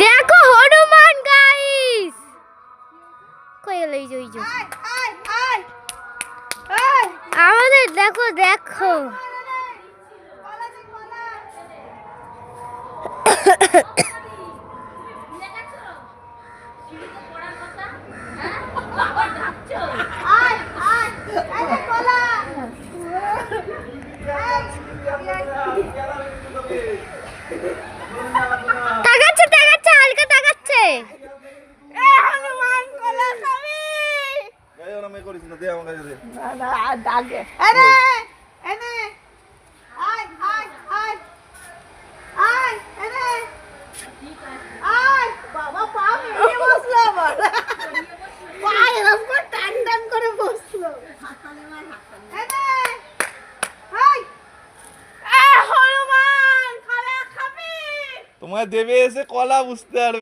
দেখো হনুমান গাইস কই গেল এই যে আমাদের দেখো দেখো তাকাচ্ছে তাকাচ্ছে হালকা তাকাচ্ছে এ হনুমান কলা খাবি গায় ওরা মে করিস না দে আমার কাছে দে না ডাকে আরে এনে আয় আয় আয় আয় এনে আয় বাবা পা মেরে বসলো আবার পায়ে এরকম টান টান করে বসলো এনে আয় এ হনুমান কলা খাবি তোমায় দেবে এসে কলা বুঝতে আর